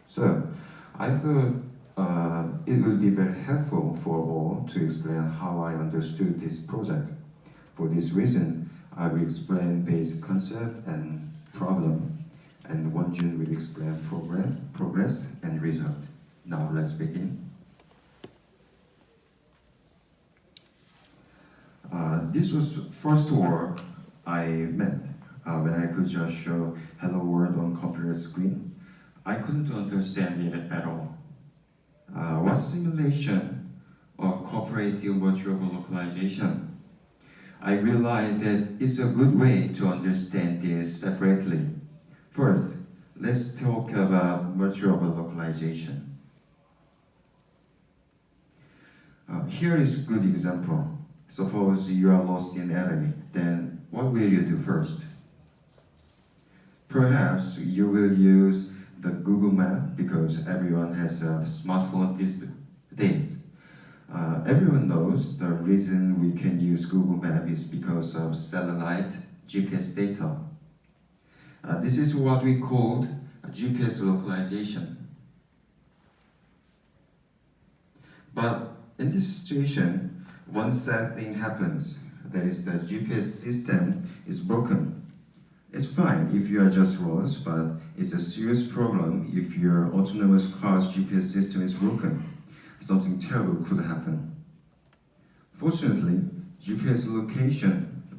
So I thought it would be very helpful for all to explain how I understood this project. For this reason, I will explain basic concept and problem, and Wonjun will explain progress and result. Now let's begin. This was first work I made when I could just show hello world on computer screen. I couldn't understand it at all. What simulation of cooperative virtual localization? I realized that it's a good way to understand this separately. First, let's talk about virtual localization. Here is a good example. Suppose you are lost in LA, then what will you do first? Perhaps you will use the Google Map because everyone has a smartphone these days. Everyone knows the reason we can use Google Map is because of satellite GPS data. This is what we called GPS localization. But in this situation, one sad thing happens, that is the GPS system is broken. It's fine if you are just lost, but it's a serious problem if your autonomous car's GPS system is broken. Something terrible could happen. Fortunately, GPS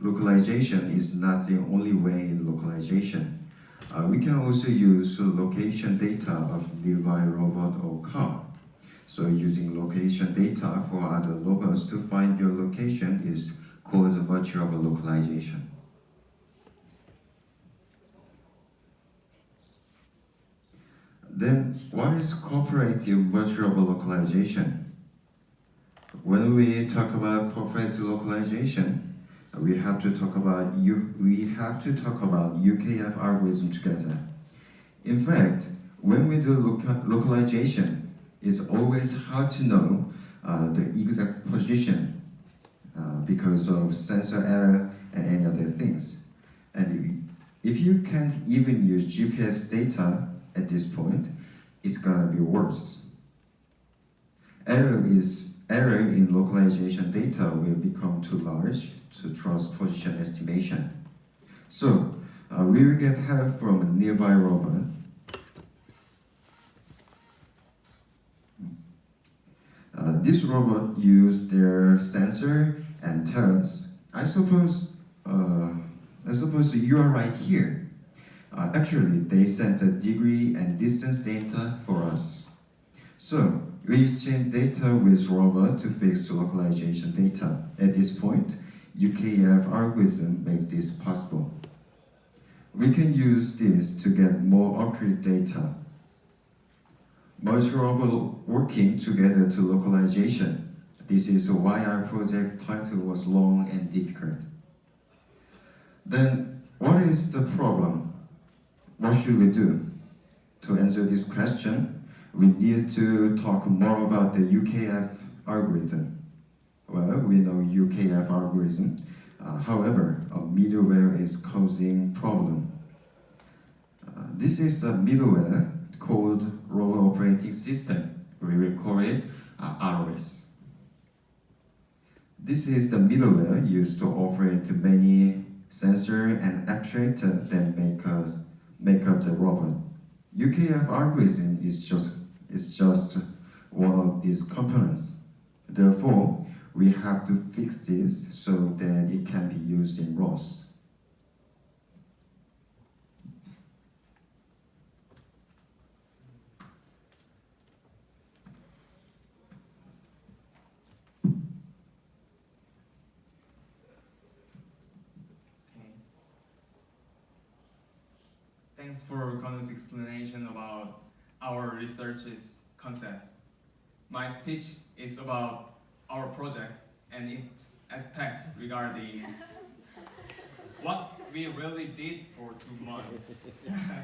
localization is not the only way in localization. We can also use location data of nearby robot or car. So using location data for other robots to find your location is called virtual localization. Then, what is cooperative virtual localization? When we talk about cooperative localization, we have to talk about UKF algorithm together. In fact, when we do localization, it's always hard to know the exact position because of sensor error and any other things. And if you can't even use GPS data at this point, it's gonna be worse. Error in localization data will become too large to trust position estimation. So we will get help from a nearby robot. This robot used their sensor and tell us, I suppose you are right here. Actually, they sent a degree and distance data for us. So we exchange data with robot to fix localization data. At this point, UKF algorithm makes this possible. We can use this to get more accurate data. Multi-robot working together to localization. This is why our project title was long and difficult. Then, what is the problem? What should we do? To answer this question, we need to talk more about the UKF algorithm. Well, we know UKF algorithm. However, a middleware is causing problem. This is a middleware called Robot Operating System. We will call it ROS. This is the middleware used to operate many sensor and actuator that make up the robot. UKF algorithm is just one of these components. Therefore, we have to fix this so that it can be used in ROS. Thanks for Connor's explanation about our research's concept. My speech is about our project and its aspect regarding what we really did for 2 months. Yeah.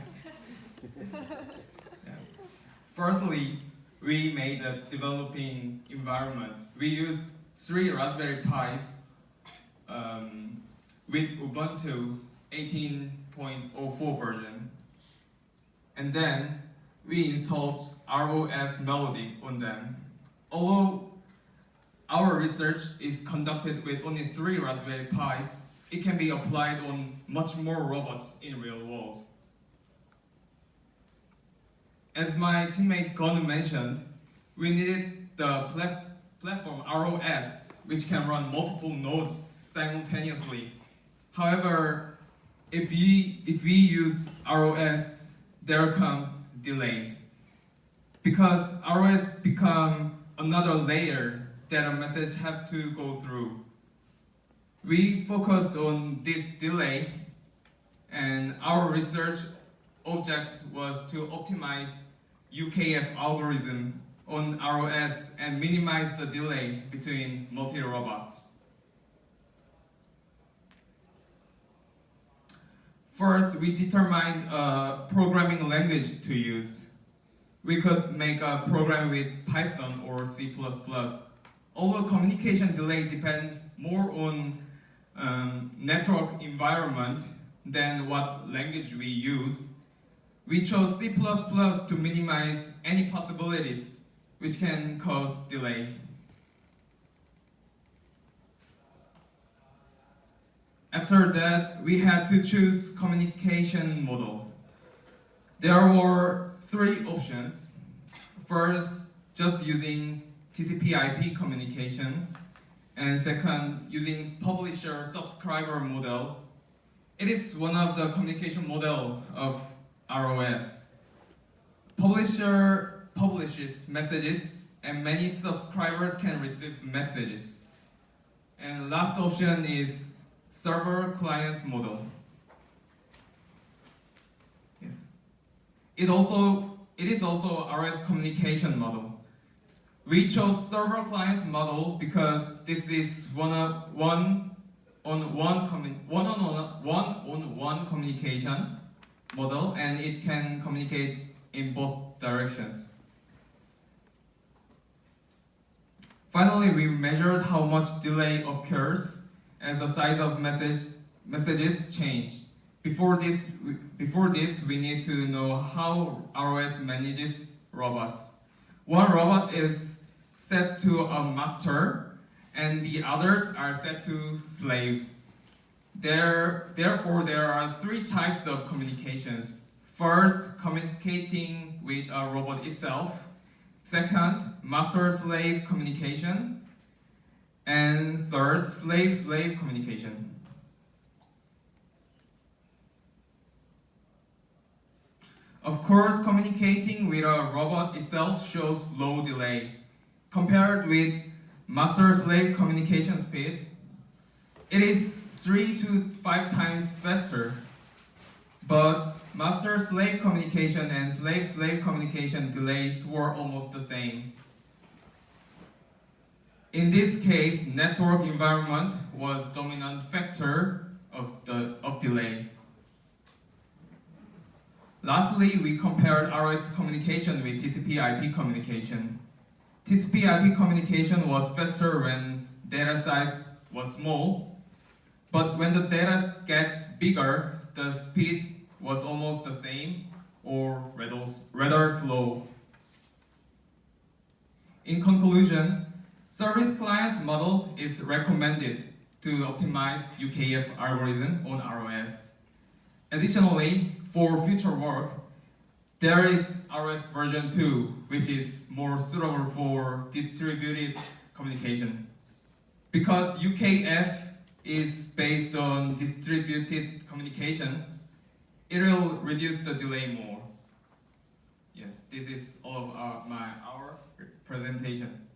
Firstly, we made a developing environment. We used 3 Raspberry Pis with Ubuntu 18.04 version. And then we installed ROS Melody on them. Although our research is conducted with only 3 Raspberry Pis, it can be applied on much more robots in real world. As my teammate Keonwoo mentioned, we needed the platform ROS, which can run multiple nodes simultaneously. However, if we use ROS, there comes delay. Because ROS become another layer that a message have to go through. We focused on this delay, and our research object was to optimize UKF algorithm on ROS and minimize the delay between multi-robots. First, we determined a programming language to use. We could make a program with Python or C++. Although communication delay depends more on network environment than what language we use, we chose C++ to minimize any possibilities which can cause delay. After that, we had to choose communication model. There were 3 options. First, just using TCP/IP communication, and second, using publisher-subscriber model. It is one of the communication model of ROS. Publisher publishes messages, and many subscribers can receive messages. And last option is server-client model. Yes. It is also ROS communication model. We chose server-client model because this is one-on-one communication model, and it can communicate in both directions. Finally, we measured how much delay occurs as the size of messages change. Before this, we need to know how ROS manages robots. One robot is set to a master, and the others are set to slaves. Therefore, there are 3 types of communications. First, communicating with a robot itself. Second, master-slave communication. And third, slave-slave communication. Of course, communicating with a robot itself shows low delay. Compared with master-slave communication speed, it is 3 to 5 times faster. But master-slave communication and slave-slave communication delays were almost the same. In this case, network environment was dominant factor of delay. Lastly, we compared ROS communication with TCP/IP communication. TCP/IP communication was faster when data size was small, but when the data gets bigger, the speed was almost the same or rather slow. In conclusion, service client model is recommended to optimize UKF algorithm on ROS. Additionally, for future work, there is ROS version 2, which is more suitable for distributed communication. Because UKF is based on distributed communication, it will reduce the delay more. Yes, this is all of our presentation.